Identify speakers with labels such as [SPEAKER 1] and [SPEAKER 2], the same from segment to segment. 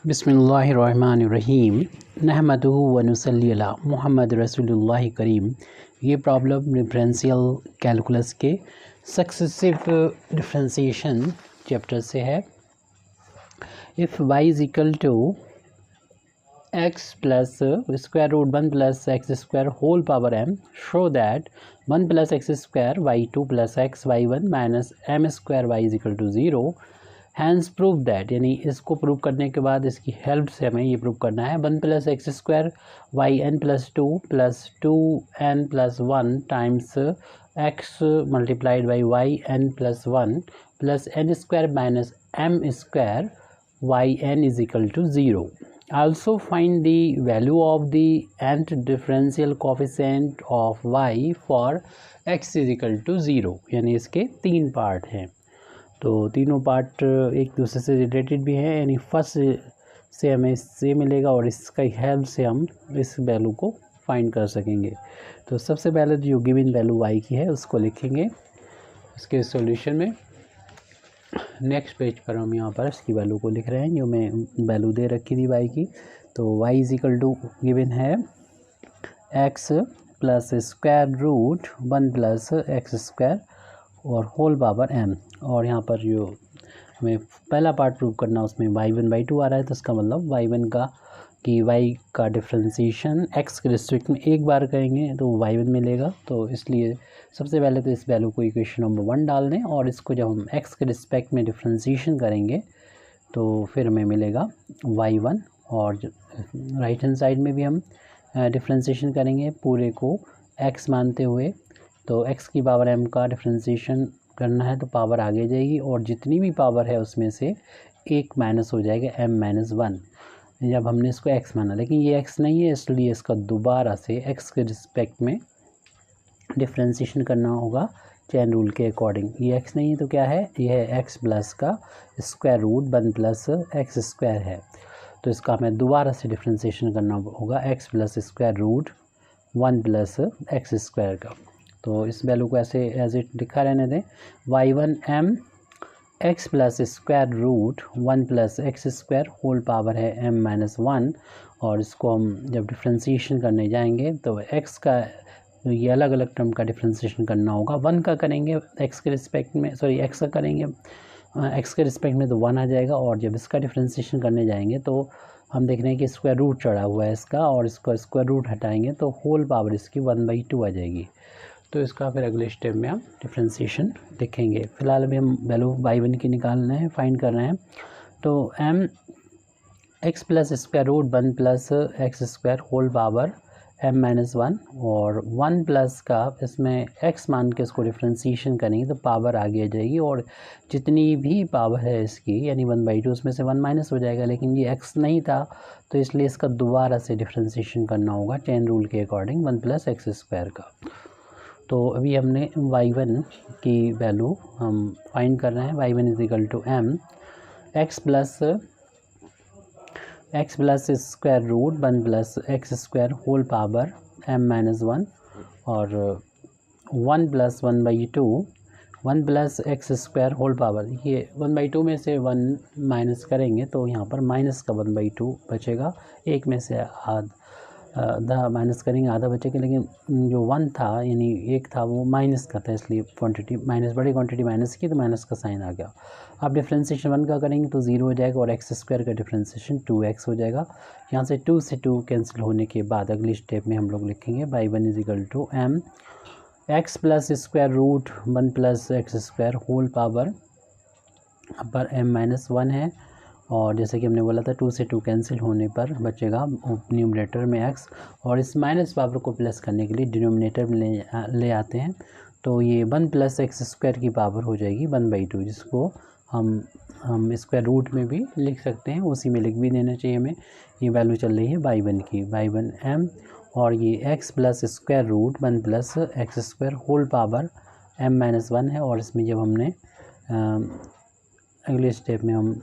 [SPEAKER 1] बिस्मिल्लाहिर्रहमानिर्रहीम नहमदुहु व नुसल्ली अला मुहम्मद रसूलुल्लाह करीम। ये प्रॉब्लम डिफरेंशियल कैलकुलस के सक्सेसिव डिफरेंशिएशन चैप्टर से है। If y is equal to x plus square root 1 plus x square whole power m, show that 1 plus x square y2 plus x y1 minus m square y is equal to 0। Hence prove that, यानी इसको prove करने के बाद इसकी help से हमें ये prove करना है 1 plus x square y n plus two n plus 1 times x multiplied by y n plus 1 plus n square minus m square y n is equal to 0। Also find the value of the nth differential coefficient of y for x is equal to 0। यानी इसके तीन part हैं, तो तीनों part एक दूसरे से related भी हैं। यानी फर्स्ट से हमें इससे मिलेगा और इसका हेल्प से हम इस वैल्यू को फाइंड कर सकेंगे। तो सबसे पहले जो गिवन वैल्यू y की है उसको लिखेंगे इसके सॉल्यूशन में। नेक्स्ट पेज पर हम यहाँ पर इसकी वैल्यू को लिख रहे हैं, जो मैं वैल्यू दे रखी थी y की। तो y is equal to given है x plus square root 1 plus x square और होल पावर m। और यहाँ पर जो हमें पहला पार्ट प्रूव करना उसमें y1/2 आ रहा है, तो इसका मतलब y1 का कि y का डिफ्रेंसीशन x के रिस्पेक्ट में एक बार करेंगे तो y1 मिलेगा। तो इसलिए सबसे पहले तो इस वैल्यू को इक्वेशन नंबर 1 डाल दें और इसको जब हम x के रिस्पेक्ट में डिफ्रेंसीशन करेंगे तो फिर हमें मिलेगा y1। और राइट हैंड साइड में भी हम डिफ्रेंसीशन करेंगे पूरे को x मानते हुए। तो x की पावर m का डिफ्रेंसीशन करना है तो पावर आगे जाएगी और जितनी भी पावर है उसमें से एक माइनस हो जाएगा m-1 जब हमने इसको x माना। लेकिन ये x नहीं है, इसलिए इसका दोबारा से x के रिस्पेक्ट में डिफ्रेंसीशन करना होगा चेन रूल के अकॉर्डिंग। ये x नहीं है तो क्या है, ये है x प्लस का square root 1 plus x square है। तो इसका हमें दोबारा से डिफ्रेंसीशन करना होगा x plus square root 1 plus x square का। तो इस वैल्यू को ऐसे एज इट लिखा रहने दें, y1 m x plus square root 1 plus x square whole power है m-1। और इसको हम जब डिफ्रेंसीशन करने जाएंगे तो x का ये अलग अलग टर्म का डिफ्रेंसीशन करना होगा। 1 का करेंगे x के रिस्पेक्ट में, x का करेंगे x के रिस्पेक्ट में तो 1 आ जाएगा। और जब इसका डिफ्रेंसीशन करने जाएंगे तो हम देख रहे हैं कि स्क्वायर रूट चढ़ा हुआ है इसका, और इसका स्क्वायर रूट हटाएंगे तो होल पावर इसकी 1/2 आ जाएगी। तो इसका फिर अगले स्टेप में हम डिफ्रेंसीशन देखेंगे। फिलहाल अभी हम वैल्यू y1 की निकाल रहे हैं, फाइंड कर रहे हैं। तो m x plus square root 1 plus x square whole power m-1 और 1 प्लस का इसमें x मान के इसको डिफ्रेंसीशन करेंगे तो पावर आगे आ जाएगी और जितनी भी पावर है इसकी यानी 1/2 उसमें से 1 माइनस हो जाएगा। लेकिन ये x नहीं था तो इसलिए इसका दोबारा से डिफ्रेंसीशन करना होगा चेन रूल के अकॉर्डिंग 1 प्लस एक्स स्क्वायर का। तो अभी हमने y1 की वैल्यू हम फाइंड कर रहे हैं। y1 is equal to m x plus square root 1 plus x square whole power m-1 और 1 plus 1 plus x square whole power. ये 1/2 में से 1 माइनस करेंगे तो यहाँ पर माइनस का 1/2 बचेगा। एक में से आधा माइनस करेंगे, आधा बचेगा। लेकिन जो 1 था यानी एक था वो माइनस का था, इसलिए क्वांटिटी माइनस, बड़ी क्वांटिटी माइनस की तो माइनस का साइन आ गया। अब डिफ्रेंसीशन 1 का करेंगे तो 0 हो जाएगा और एक्स स्क्वायर का डिफ्रेंसीशन 2x हो जाएगा। यहाँ से 2 से 2 कैंसिल होने के बाद अगली स्टेप में हम लोग लिखेंगे y1 is equal to m x plus square root 1 plus x square whole power पर m-1 है। और जैसे कि हमने बोला था 2 से 2 कैंसिल होने पर बचेगा न्यूमरेटर में x, और इस माइनस पावर को प्लस करने के लिए डिनोमिनेटर में ले आते हैं। तो ये 1 प्लस एक्स स्क्वायर की पावर हो जाएगी 1/2, जिसको हम स्क्वायर रूट में भी लिख सकते हैं, उसी में लिख भी देना चाहिए हमें। ये वैल्यू चल रही है y1 की, y1 m और ये x plus square root 1 plus x square whole power m-1 है। और इसमें जब हमने अगले स्टेप में हम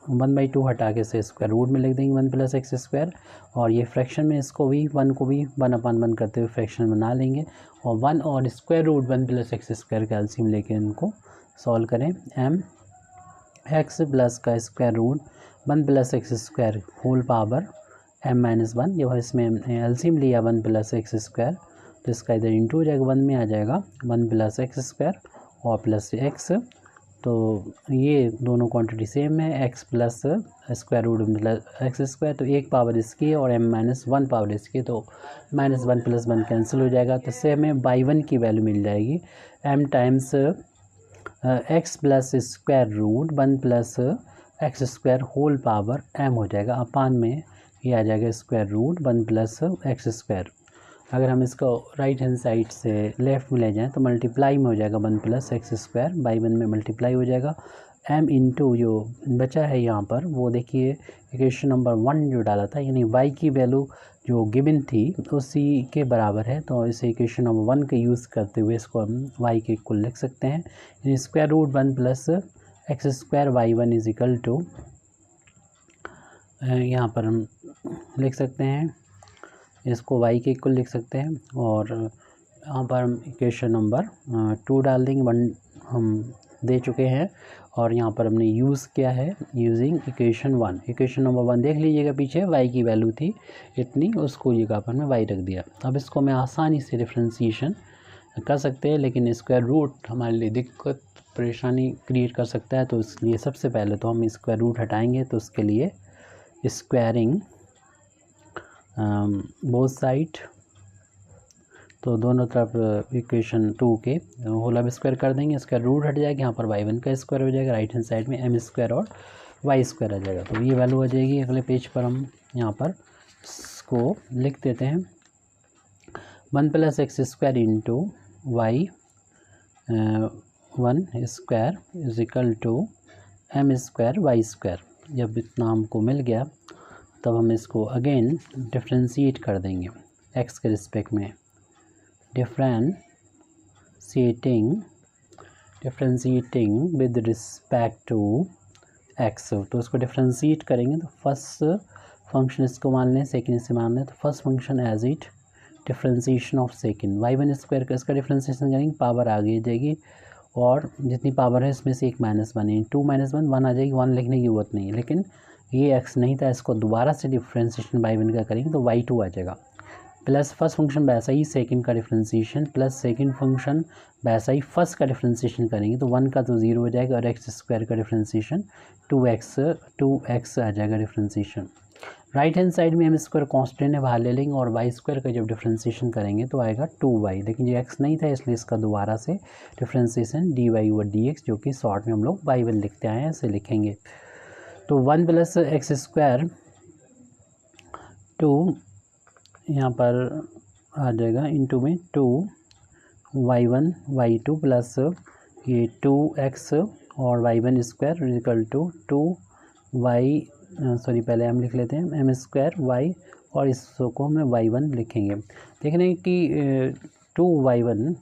[SPEAKER 1] 1/2 हटा के से स्क्वायर रूट में लिख देंगे 1 प्लस एक्स स्क्वायर, और ये फ्रैक्शन में इसको भी 1 को भी 1/1 करते हुए फ्रैक्शन बना लेंगे और 1 और square root 1 plus x square का एलसीएम लेके इनको सॉल्व करें। m x प्लस का square root 1 + x² whole power m-1। जब इसमें एलसीएम लिया 1 + x² तो इसका इधर इंटू हो जाएगा, 1 में आ जाएगा 1 + x² और प्लस x। तो ये दोनों क्वांटिटी सेम है, x plus square root x², तो एक पावर इसकी है और m-1 पावर इसकी, तो -1 + 1 कैंसिल हो जाएगा। तो इससे हमें y1 की वैल्यू मिल जाएगी m times x plus square root 1 + x² whole power m हो जाएगा, अपान में ये आ जाएगा स्क्वायर रूट 1 + x²। अगर हम इसको राइट हैंड साइड से लेफ़्ट में ले जाएं तो मल्टीप्लाई में हो जाएगा 1 + x² बाई 1 में मल्टीप्लाई हो जाएगा m इंटू जो बचा है यहाँ पर वो देखिए इक्वेशन नंबर 1 जो डाला था, यानी y की वैल्यू जो गिवन थी उसी के बराबर है। तो इसे इक्वेशन नंबर 1 के यूज़ करते हुए इसको हम y के इक्वल लिख सकते हैं, यानी square root 1 + x² y1 is equal to, यहाँ पर हम लिख सकते हैं इसको y के इक्वल लिख सकते हैं। और यहाँ पर हम इक्वेशन नंबर 2 डाल देंगे, 1 हम दे चुके हैं और यहाँ पर हमने यूज़ किया है यूजिंग इक्वेशन 1। इक्वेशन नंबर 1 देख लीजिएगा, पीछे y की वैल्यू थी इतनी, उसको जगह पर मैं y रख दिया। अब इसको मैं आसानी से डिफ्रेंसीशन कर सकते हैं, लेकिन स्क्वायर रूट हमारे लिए दिक्कत परेशानी क्रिएट कर सकता है, तो इसलिए सबसे पहले तो हम स्क्वायर रूट हटाएँगे। तो उसके लिए स्क्वायरिंग बोथ साइड, तो दोनों तरफ इक्वेशन 2 के होल अब स्क्वायर कर देंगे, स्क्वायर रूट हट जाएगा, यहाँ पर y1 का स्क्वायर हो जाएगा, राइट हैंड साइड में m² और y² आ जाएगा। तो ये वैल्यू आ जाएगी। अगले पेज पर हम यहाँ पर इसको लिख देते हैं 1 + x² into y1² is equal to m² y²। जब इतना हमको मिल गया तब हम इसको अगेन डिफ्रेंशिएट कर देंगे x के रिस्पेक्ट में, differentiating with respect to x। तो उसको डिफ्रेंशिएट करेंगे तो फर्स्ट फंक्शन इसको मान लें, सेकेंड इसे मान लें, तो first function as it differentiation of second y1² का इसका डिफ्रेंशिएशन करेंगे, पावर आगे जाएगी और जितनी पावर है इसमें से एक -1 है, 2 - 1 आ जाएगी, 1 लिखने की जरूरत नहीं है। लेकिन ये x नहीं था, इसको दोबारा से डिफ्रेंशिएशन y1 का करेंगे तो y2 आ जाएगा, प्लस फर्स्ट फंक्शन वैसा ही सेकंड का डिफ्रेंशिएशन, प्लस सेकंड फंक्शन वैसा ही फर्स्ट का डिफ्रेंशिएशन करेंगे तो 1 का तो 0 हो जाएगा और x² का डिफ्रेंशिएशन 2x आ जाएगा डिफ्रेंशिएशन। राइट हैंड साइड में m² कांस्टेंट है, बाहर ले लेंगे और y² का जब डिफ्रेंशिएशन करेंगे तो आएगा 2y, लेकिन ये x नहीं था इसलिए इसका दोबारा से डिफ्रेंशिएशन dy/dx जो कि शॉर्ट में हम लोग y1 लिखते आए हैं, इसे लिखेंगे। तो 1 + x² 2 यहाँ पर आ जाएगा इंटू में 2y1 y2 प्लस ये 2x और y1² equal to 2y, sorry पहले हम लिख लेते हैं m² y और इसको हम y1 लिखेंगे। देख रहे हैं कि 2y1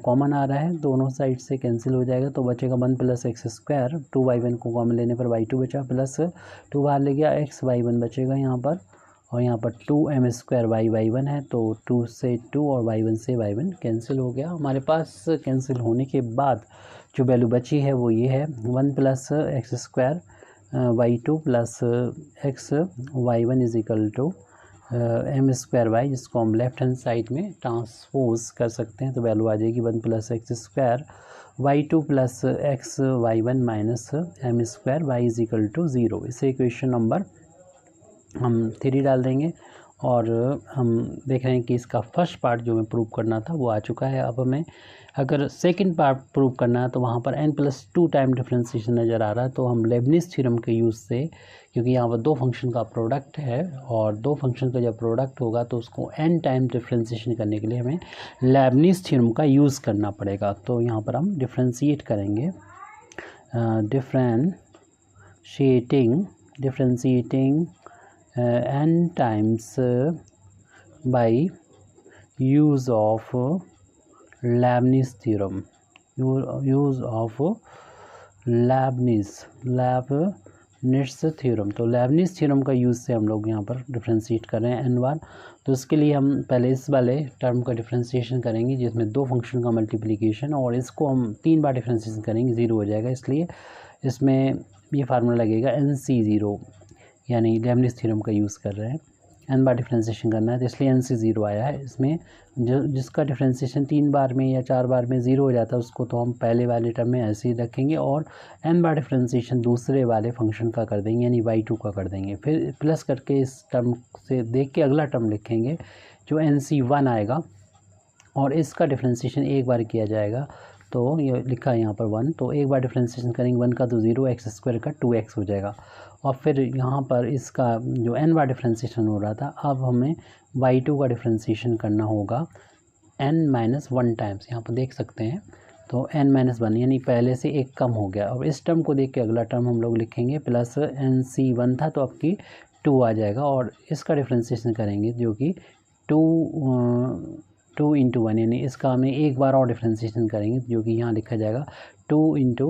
[SPEAKER 1] कॉमन आ रहा है, दोनों साइड से कैंसिल हो जाएगा तो बचेगा 1 + x², 2y1 को कॉमन लेने पर y2 बचा, प्लस 2 बाहर ले गया x y1 बचेगा यहाँ पर, और यहाँ पर 2m² y1 है तो 2 से 2 और y1 से y1 कैंसिल हो गया। हमारे पास कैंसिल होने के बाद जो वैल्यू बची है वो ये है 1 + x² y2 plus x y1 is equal to m² y, जिसको हम लेफ्ट हैंड साइड में ट्रांसपोज कर सकते हैं तो वैल्यू आ जाएगी 1 + x² y2 plus x y1 minus m² y is equal to 0। इसे इक्वेशन नंबर हम 3 डाल देंगे और हम देख रहे हैं कि इसका फर्स्ट पार्ट जो हमें प्रूव करना था वो आ चुका है। अब हमें अगर सेकंड पार्ट प्रूव करना है तो वहाँ पर n+2 टाइम डिफ्रेंशिएशन नज़र आ रहा है, तो हम लेबनिज़ थ्योरम के यूज़ से, क्योंकि यहाँ पर दो फंक्शन का प्रोडक्ट है और दो फंक्शन का जब प्रोडक्ट होगा तो उसको n टाइम डिफ्रेंशिएशन करने के लिए हमें लेबनिज़ थ्योरम का यूज़ करना पड़ेगा। तो यहाँ पर हम डिफ्रेंशिएट करेंगे, differentiating n times by use of Leibniz theorem, use of Leibniz theorem. तो लेबनिज़ थ्योरम का यूज़ से हम लोग यहाँ पर डिफ्रेंशिएट कर रहे हैं n बार। तो इसके लिए हम पहले इस वाले टर्म का डिफ्रेंशिएशन करेंगे जिसमें दो फंक्शन का मल्टीप्लिकेशन, और इसको हम 3 बार डिफ्रेंशिएशन करेंगे, 0 हो जाएगा, इसलिए इसमें ये फार्मूला लगेगा NC0, यानी लेबनिज़ थ्योरम का यूज़ कर रहे हैं। n बार डिफ्रेंशिएशन करना है तो इसलिए NC0 आया है। इसमें जो जिसका डिफ्रेंशिएशन 3 बार में या 4 बार में 0 हो जाता है उसको तो हम पहले वाले टर्म में ऐसे ही रखेंगे और n बार डिफ्रेंशिएशन दूसरे वाले फंक्शन का कर देंगे, यानी y2 का कर देंगे। फिर प्लस करके इस टर्म से देख के अगला टर्म लिखेंगे जो NC1 आएगा और इसका डिफ्रेंशिएशन एक बार किया जाएगा, तो ये लिखा है यहाँ पर 1, तो एक बार डिफ्रेंशिएशन करेंगे 1 का तो 0, x² का 2x हो जाएगा। और फिर यहाँ पर इसका जो n बार डिफ्रेंशिएशन हो रहा था, अब हमें y2 का डिफ्रेंशिएशन करना होगा n-1 टाइम्स, यहाँ पर देख सकते हैं। तो n-1 यानी पहले से एक कम हो गया। और इस टर्म को देख के अगला टर्म हम लोग लिखेंगे प्लस NC1 था तो अब की 2 आ जाएगा और इसका डिफ्रेंशिएशन करेंगे जो कि 2 इंटू 1, यानी इसका हमें एक बार और डिफ्रेंशिएशन करेंगे जो कि यहाँ लिखा जाएगा 2 इंटू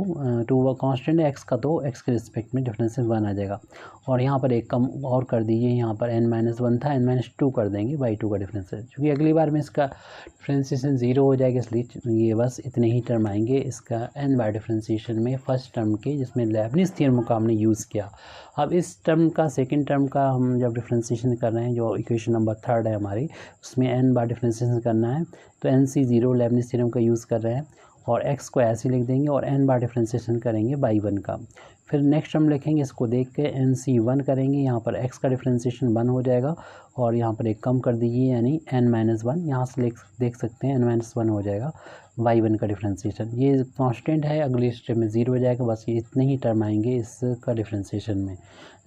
[SPEAKER 1] 2 कांस्टेंट है x का, तो x के रिस्पेक्ट में डिफरेंस 1 आ जाएगा। और यहाँ पर एक कम और कर दीजिए, यहाँ पर n-1 था, n-2 कर देंगे y2 का डिफरेंस है, क्योंकि अगली बार में इसका डिफ्रेंशिएशन 0 हो जाएगा, इसलिए ये बस इतने ही टर्म आएंगे इसका n बार डिफ्रेंशिएशन में फर्स्ट टर्म के, जिसमें लेबनिज़ थ्योरम का हमने यूज़ किया। अब इस टर्म का सेकेंड टर्म का हम जब डिफ्रेंशिएशन कर रहे हैं, जो इक्वेशन नंबर 3 है हमारी, उसमें n बार डिफ्रेंशिएशन करना है तो NC0 लेबनिज़ थ्योरम का यूज़ कर रहे हैं और x को ऐसे लिख देंगे और n बार डिफ्रेंशिएशन करेंगे y1 का। फिर नेक्स्ट टर्म लिखेंगे, इसको देख के NC1 करेंगे, यहाँ पर x का डिफ्रेंशिएशन 1 हो जाएगा और यहाँ पर एक कम कर दीजिए यानी n-1, यहाँ से देख सकते हैं n-1 हो जाएगा y1 का डिफ्रेंशिएशन। ये कांस्टेंट है, अगले स्टेप में 0 हो जाएगा, बस ये इतने ही टर्म आएंगे इसका डिफ्रेंशिएशन में।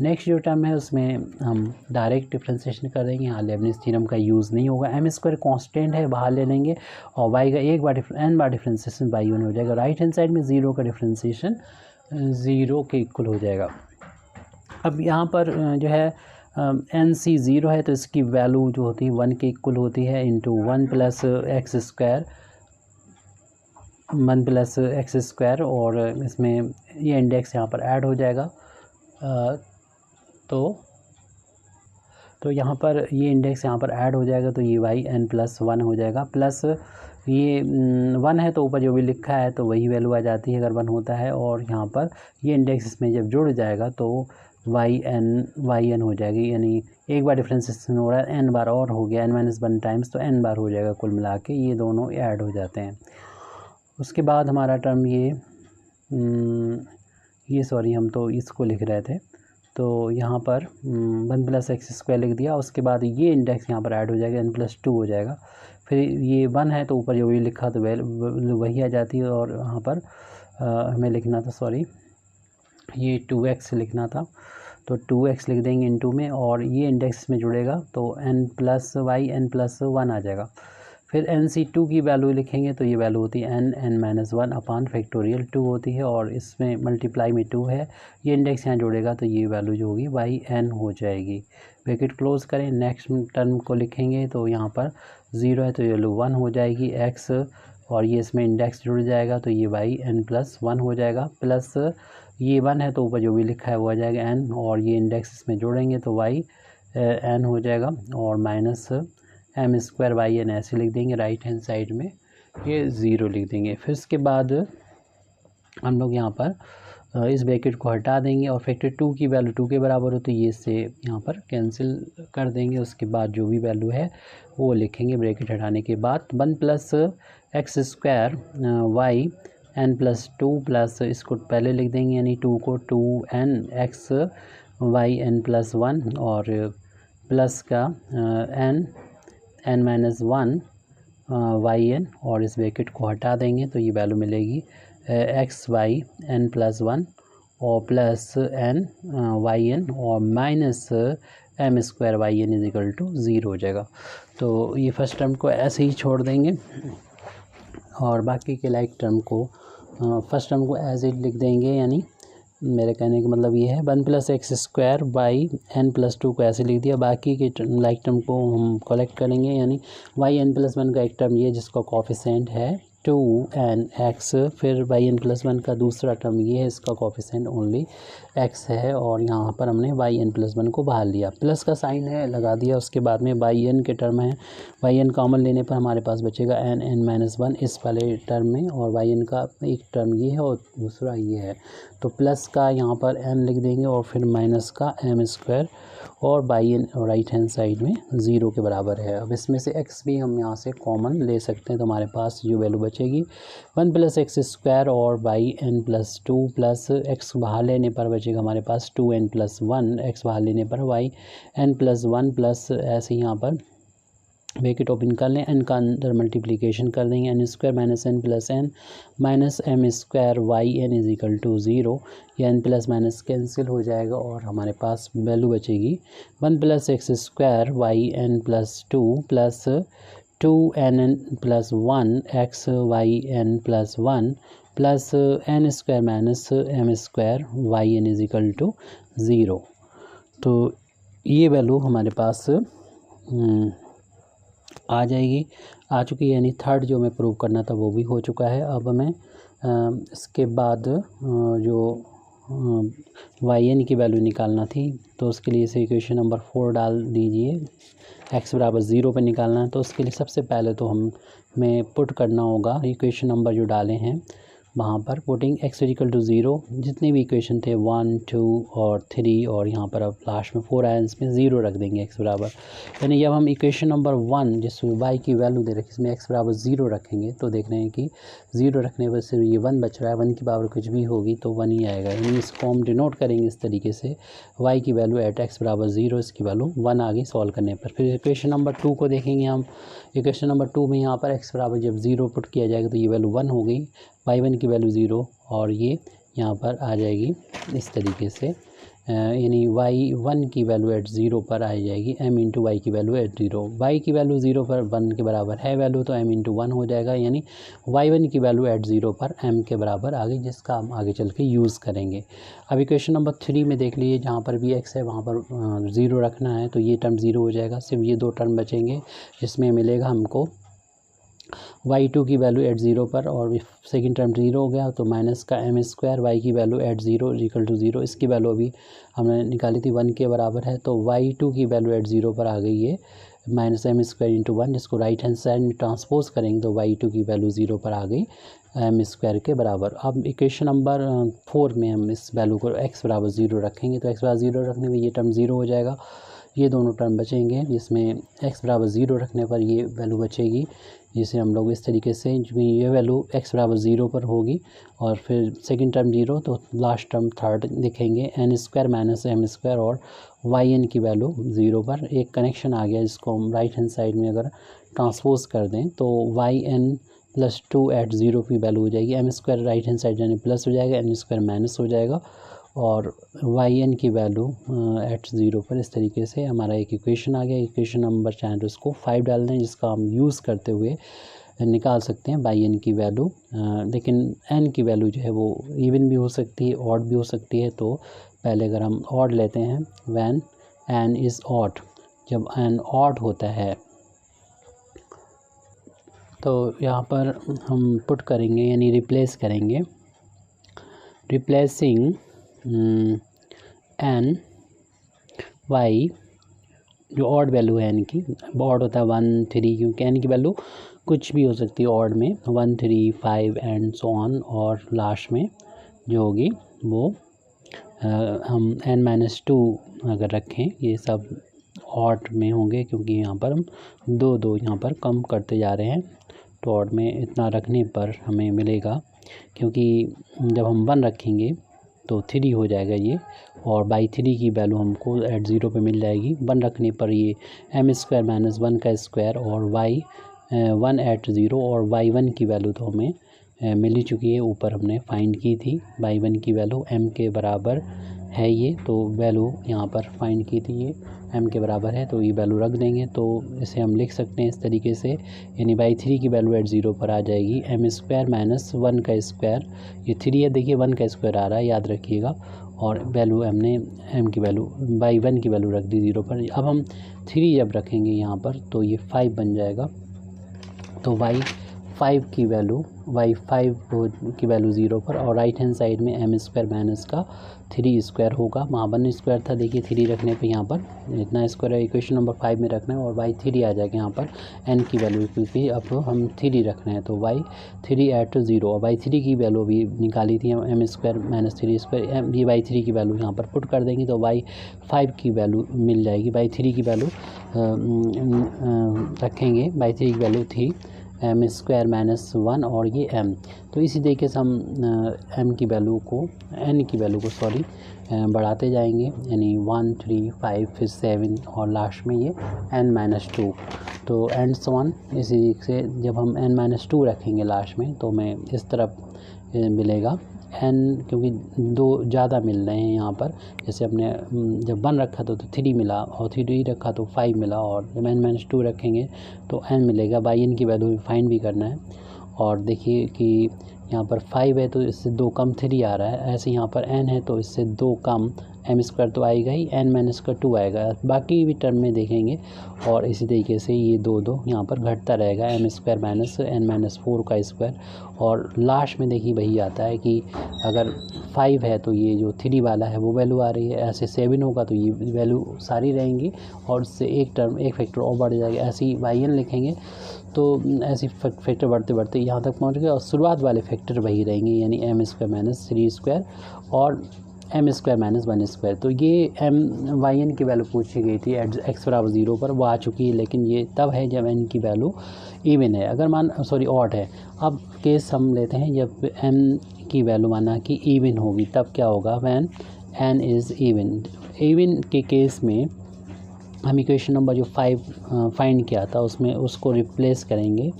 [SPEAKER 1] नेक्स्ट जो टर्म है उसमें हम डायरेक्ट डिफ्रेंशिएशन कर देंगे, यहाँ लेबनिज़ थ्योरम का यूज़ नहीं होगा। m² कांस्टेंट है, बाहर ले लेंगे और y का एक बार n बार डिफ्रेंशिएशन y1 हो जाएगा। राइट हैंड साइड में 0 का डिफ्रेंशिएशन 0 के इक्वल हो जाएगा। अब यहाँ पर जो है NC0 है तो इसकी वैल्यू जो होती है 1 के इक्वल होती है, इंटू 1 प्लस x² और इसमें ये इंडेक्स यहाँ पर ऐड हो जाएगा। तो यहाँ पर ये इंडेक्स यहाँ पर ऐड हो जाएगा, तो ये yn+1 हो जाएगा। प्लस ये 1 है तो ऊपर जो भी लिखा है तो वही वैल्यू आ जाती है अगर 1 होता है, और यहाँ पर ये इंडेक्स इसमें जब जुड़ जाएगा तो yn हो जाएगी, यानी एक बार डिफ्रेंशिएशन हो रहा है, n बार और हो गया, n-1 टाइम्स, तो n बार हो जाएगा कुल मिला के, ये दोनों ऐड हो जाते हैं। उसके बाद हमारा टर्म ये सॉरी हम तो इसको लिख रहे थे, तो यहाँ पर 1 + x² लिख दिया। उसके बाद ये इंडेक्स यहाँ पर ऐड हो जाएगा, n+2 हो जाएगा। फिर ये 1 है तो ऊपर जो भी लिखा तो वही आ जाती है, और यहाँ पर हमें लिखना था, सॉरी ये 2x लिखना था, तो 2x लिख देंगे इंटू में, और ये इंडेक्स में जुड़ेगा तो n+1 आ जाएगा। फिर NC2 की वैल्यू लिखेंगे तो ये वैल्यू होती है n-1 अपान फैक्टोरियल 2 होती है, और इसमें मल्टीप्लाई में 2 है, ये इंडेक्स यहाँ जुड़ेगा तो ये वैल्यू जो होगी yn हो जाएगी। ब्रैकेट क्लोज करें, नेक्स्ट टर्म को लिखेंगे तो यहाँ पर 0 है तो ये वैल्यू 1 हो जाएगी x, और ये इसमें इंडेक्स जुड़ जाएगा तो ये yn+1 हो जाएगा। प्लस ये 1 है तो ऊपर जो भी लिखा है वो आ जाएगा n, और ये इंडेक्स इसमें जोड़ेंगे तो yn हो जाएगा, और माइनस m² yn ऐसे लिख देंगे। राइट हैंड साइड में ये 0 लिख देंगे। फिर इसके बाद हम लोग यहाँ पर इस ब्रैकेट को हटा देंगे और फैक्टर 2 की वैल्यू 2 के बराबर हो तो ये से यहाँ पर कैंसिल कर देंगे। उसके बाद जो भी वैल्यू है वो लिखेंगे ब्रैकेट हटाने के बाद। 1 + x² y n+2 प्लस इसको पहले लिख देंगे, यानी 2 को 2n x y n+1 और प्लस का n-1 yn, और इस ब्रैकेट को हटा देंगे तो ये वैल्यू मिलेगी x y n+1 और प्लस n yn और माइनस m² yn = 0 हो जाएगा। तो ये फर्स्ट टर्म को ऐसे ही छोड़ देंगे और बाकी के लाइक टर्म को फर्स्ट टर्म को एज इट लिख देंगे, यानी मेरे कहने का मतलब ये है 1 + x² y n+2 को ऐसे लिख दिया। बाकी के लाइक टर्म को हम कलेक्ट करेंगे, यानी y n+1 का एक टर्म ये जिसका कोफिशिएंट है 2nx, फिर yn+1 का दूसरा टर्म ये है, इसका कोफिशिएंट ओनली x है और यहाँ पर हमने yn+1 को बाहर लिया, प्लस का साइन है लगा दिया, उसके बाद में yn के टर्म है, yn कॉमन लेने पर हमारे पास बचेगा n(n-1) इस वाले टर्म में, और yn का एक टर्म ये है और दूसरा ये है, तो प्लस का यहाँ पर n लिख देंगे और फिर माइनस का m² और yn राइट हैंड साइड में 0 के बराबर है। अब इसमें से x भी हम यहाँ से कॉमन ले सकते हैं, तो हमारे पास जो वैल्यू बचेगी 1 + x² और yn+2 प्लस x बाहर लेने पर बचेगा हमारे पास 2n+1, x बाहर लेने पर yn+1 प्लस ऐसे यहाँ पर ब्रैकेट ओपन कर लें, n का अंदर मल्टीप्लिकेशन कर देंगे, n² - n + n minus m² yn = 0, या n प्लस माइनस कैंसिल हो जाएगा और हमारे पास वैल्यू बचेगी 1 + x² yn+2 plus 2n+1 x yn+1 plus n² - m² yn = 0। तो ये वैल्यू हमारे पास आ जाएगी, आ चुकी है, यानी थर्ड जो हमें प्रूव करना था वो भी हो चुका है। अब हमें इसके बाद जो yn की वैल्यू निकालना थी, तो उसके लिए इसे इक्वेशन नंबर 4 डाल दीजिए, x = 0 पर निकालना है, तो उसके लिए सबसे पहले तो हमें पुट करना होगा इक्वेशन नंबर जो डाले हैं वहाँ पर, पुटिंग x = 0, जितने भी इक्वेशन थे 1, 2 और 3 और यहाँ पर अब लास्ट में 4 आया, इसमें 0 रख देंगे x बराबर, यानी जब हम इक्वेशन नंबर 1 जिसमें y की वैल्यू दे रखी इसमें x = 0 रखेंगे, तो देख रहे हैं कि 0 रखने पर सिर्फ ये 1 बच रहा है, 1 की पावर कुछ भी होगी तो 1 ही आएगा, यानी इसको हम डिनोट करेंगे इस तरीके से, y की वैल्यू एट x = 0, इसकी वैल्यू 1 आगे सॉल्व करने पर। फिर इक्वेशन नंबर 2 को देखेंगे हम, इक्वेशन नंबर 2 में यहाँ पर x बराबर जब 0 पुट किया जाएगा तो ये वैल्यू 1 हो गई, y1 की वैल्यू 0 और ये यहाँ पर आ जाएगी इस तरीके से, यानी y1 की वैल्यू एट 0 पर आ जाएगी m × y की वैल्यू एट 0, y की वैल्यू 0 पर 1 के बराबर है वैल्यू, तो m × 1 हो जाएगा, यानी y1 की वैल्यू एट 0 पर m के बराबर आ गई, जिसका हम आगे चल के यूज़ करेंगे। अब इक्वेशन नंबर 3 में देख लीजिए, जहाँ पर भी x है वहाँ पर 0 रखना है, तो ये टर्म 0 हो जाएगा, सिर्फ ये 2 टर्म बचेंगे, जिसमें मिलेगा हमको y2 की वैल्यू एट 0 पर, और सेकंड टर्म 0 हो गया, तो माइनस का m² y की वैल्यू एट 0 = 0, इसकी वैल्यू अभी हमने निकाली थी 1 के बराबर है, तो y2 की वैल्यू एट 0 पर आ गई है -m² × 1, जिसको राइट हैंड साइड में ट्रांसपोज करेंगे तो y2 की वैल्यू 0 पर आ गई m² के बराबर। अब इक्वेशन नंबर 4 में हम इस वैल्यू को x = 0 रखेंगे, तो x = 0 रखने में ये टर्म 0 हो जाएगा, ये दोनों टर्म बचेंगे, जिसमें x = 0 रखने पर ये वैल्यू बचेगी, जिसे हम लोग इस तरीके से, ये वैल्यू x = 0 पर होगी और फिर सेकंड टर्म 0, तो लास्ट टर्म थर्ड लिखेंगे n² - m² और yn की वैल्यू 0 पर। एक कनेक्शन आ गया, जिसको हम राइट हैंड साइड में अगर ट्रांसपोज कर दें तो yn+2 एट 0 की वैल्यू हो जाएगी, m² राइट हैंड साइड यानी प्लस हो जाएगा, n² माइनस हो जाएगा, और yn की वैल्यू एट 0 पर, इस तरीके से हमारा एक इक्वेशन आ गया। इक्वेशन नंबर चाहे तो उसको 5 डाल दें, जिसका हम यूज़ करते हुए निकाल सकते हैं yn की वैल्यू, लेकिन n की वैल्यू जो है वो इवन भी हो सकती है, ऑड भी हो सकती है, तो पहले अगर हम ऑड लेते हैं, व्हेन n इज़ ऑड, जब n ऑड होता है तो यहाँ पर हम पुट करेंगे, यानी रिप्लेस करेंगे, रिप्लेसिंग n y, जो ऑड वैल्यू है n की, ऑड होता है 1, 3, क्योंकि n की वैल्यू कुछ भी हो सकती है ऑड में, 1, 3, 5 एंड सो ऑन, और लास्ट में जो होगी वो हम n-2 अगर रखें, ये सब ऑड में होंगे, क्योंकि यहाँ पर हम 2 यहाँ पर कम करते जा रहे हैं, तो ऑड में इतना रखने पर हमें मिलेगा, क्योंकि जब हम 1 रखेंगे तो 3 हो जाएगा ये, और बाई 3 की वैल्यू हमको एट 0 पे मिल जाएगी, 1 रखने पर ये m² - 1 का स्क्वायर और y1 एट 0, और y1 की वैल्यू तो हमें मिल ही चुकी है, ऊपर हमने फाइंड की थी, y1 की वैल्यू m के बराबर है ये, तो वैल्यू यहाँ पर फाइंड की थी, ये m के बराबर है, तो ये वैल्यू रख देंगे, तो इसे हम लिख सकते हैं इस तरीके से, यानी बाई 3 की वैल्यू एट 0 पर आ जाएगी m² - 1 का स्क्वायर, ये 3 है, देखिए 1 का स्क्वायर आ रहा है, याद रखिएगा, और वैल्यू हमने m की वैल्यू y1 की वैल्यू रख दी 0 पर। अब हम 3 जब रखेंगे यहाँ पर तो ये 5 बन जाएगा, तो y 5 की वैल्यू y5 की वैल्यू 0 पर, और राइट हैंड साइड में एम स्क्वायर माइनस का 3 स्क्वायर होगा। वहाँ 1 स्क्वायर था, देखिए 3 रखने पे यहाँ पर इतना स्क्वायर है। इक्वेशन नंबर 5 में रखना है और y3 आ जाएगा यहाँ पर n की वैल्यू, क्योंकि अब हम 3 रख रहे हैं तो y3 एट 0। और y3 की वैल्यू भी निकाली थी एम स्क्वायर माइनस 3 स्क्वायर, ये y3 की वैल्यू यहाँ पर पुट कर देंगे तो y5 की वैल्यू मिल जाएगी। y3 की वैल्यू रखेंगे, y3 की वैल्यू थी एम स्क्वायर माइनस 1 और ये m। तो इसी तरीके से हम m की वैल्यू को n की वैल्यू को बढ़ाते जाएंगे, यानी 1 3 5 फिर 7 और लास्ट में ये n-2। तो एंड्स 1 इसी से जब हम n-2 रखेंगे लास्ट में तो हमें इस तरफ मिलेगा n, क्योंकि 2 ज़्यादा मिल रहे हैं यहाँ पर। जैसे हमने जब 1 रखा तो 3 मिला और 3 रखा तो 5 मिला, और जब n-2 रखेंगे तो n मिलेगा। बाई n की वैल्यू फाइंड भी करना है। और देखिए कि यहाँ पर 5 है तो इससे 2 कम 3 आ रहा है, ऐसे यहाँ पर n है तो इससे 2 कम m स्क्वायर तो आएगा ही, n-2 आएगा, बाकी भी टर्म में देखेंगे। और इसी तरीके से ये 2 यहाँ पर घटता रहेगा, m स्क्वायर माइनस n-4 का स्क्वायर। और लास्ट में देखिए वही आता है कि अगर 5 है तो ये जो 3 वाला है वो वैल्यू आ रही है, ऐसे 7 होगा तो ये वैल्यू सारी रहेंगी और उससे एक फैक्टर और बढ़ जाएगा। ऐसे ही yn लिखेंगे तो ऐसे फैक्टर बढ़ते बढ़ते यहाँ तक पहुँच गए और शुरुआत वाले फैक्टर वही रहेंगे, यानी m स्क्वायर माइनस 3 स्क्वायर और m स्क्वायर माइनस 1 स्क्वायर। तो ये yn की वैल्यू पूछी गई थी एट x बराबर 0 पर, वो आ चुकी है, लेकिन ये तब है जब n की वैल्यू इवन है, अगर ऑड है। अब केस हम लेते हैं जब n की वैल्यू माना कि इवन होगी, तब क्या होगा, when n is even. Even के केस में हम इक्वेशन नंबर जो 5 फाइंड किया था उसमें उसको रिप्लेस करेंगे,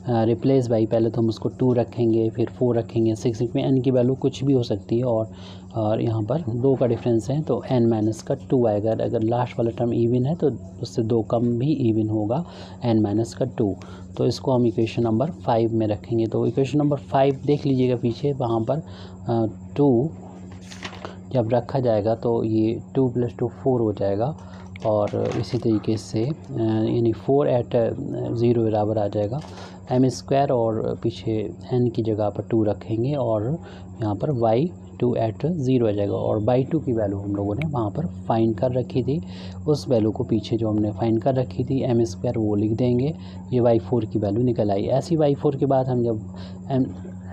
[SPEAKER 1] रिप्लेस बाई पहले तो हम उसको 2 रखेंगे, फिर 4 रखेंगे, 6 में n की वैल्यू कुछ भी हो सकती है, और यहाँ पर 2 का डिफरेंस है तो n-2 आएगा। अगर लास्ट वाला टर्म इवन है तो उससे 2 कम भी इवन होगा, n-2। तो इसको हम इक्वेशन नंबर 5 में रखेंगे। तो इक्वेशन नंबर 5 देख लीजिएगा पीछे, वहाँ पर 2 जब रखा जाएगा तो ये 2 + 2 4 हो जाएगा, और इसी तरीके से यानी 4 एट 0 बराबर आ जाएगा m स्क्वायर, और पीछे n की जगह पर 2 रखेंगे और यहाँ पर y2 एट 0 आ जाएगा। और y2 की वैल्यू हम लोगों ने वहाँ पर फाइंड कर रखी थी, उस वैल्यू को पीछे जो हमने फाइंड कर रखी थी m स्क्वायर वो लिख देंगे, ये y4 की वैल्यू निकल आई। ऐसी y4 के बाद हम जब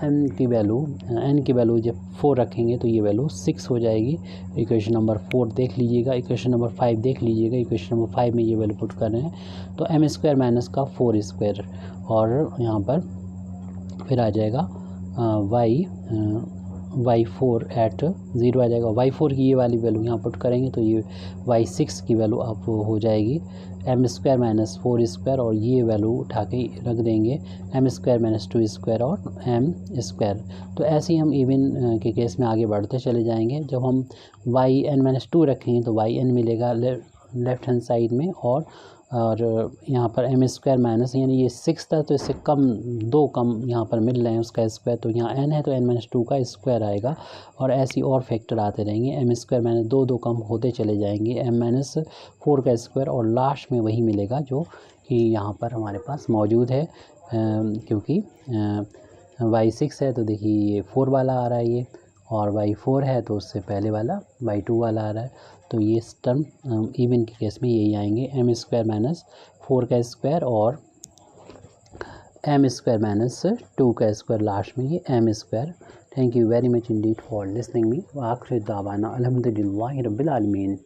[SPEAKER 1] n की वैल्यू जब 4 रखेंगे तो ये वैल्यू 6 हो जाएगी। इक्वेशन नंबर 4 देख लीजिएगा, इक्वेशन नंबर 5 देख लीजिएगा। इक्वेशन नंबर 5 में ये वैल्यू पुट कर रहे हैं तो m स्क्वायर माइनस का 4 स्क्वायर, और यहाँ पर फिर आ जाएगा y4 एट 0 आ जाएगा। y4 की ये वाली वैल्यू यहाँ पुट करेंगे तो ये y6 की वैल्यू आप हो जाएगी m स्क्वायर माइनस 4 स्क्वायर, और ये वैल्यू उठा के रख देंगे m स्क्वायर माइनस 2 स्क्वायर और m स्क्वायर। तो ऐसे ही हम इवन के केस में आगे बढ़ते चले जाएंगे। जब हम yn-2 रखेंगे तो yn मिलेगा लेफ्ट हैंड साइड में, और यहाँ पर m स्क्वायर माइनस, यानी ये 6 था तो इससे कम 2 कम यहाँ पर मिल रहे हैं उसका स्क्वायर, तो यहाँ n है तो n-2 का स्क्वायर आएगा, और ऐसी और फैक्टर आते रहेंगे। m स्क्वायर माइनस 2 कम होते चले जाएंगे, m-4 का स्क्वायर, और लास्ट में वही मिलेगा जो कि यहाँ पर हमारे पास मौजूद है, क्योंकि y6 है तो देखिए ये 4 वाला आ रहा है ये, और y4 है तो उससे पहले वाला y2 वाला आ रहा है। तो ये टर्म इवन के केस में यही आएंगे, m स्क्वायर माइनस 4 का स्क्वायर और m स्क्वायर माइनस 2 का स्क्वायर, लास्ट में ये m square. Thank you very much Indeed for listening me. व आखिर दावाना अल्हम्दुलिल्लाहि रब्बिल आलमीन।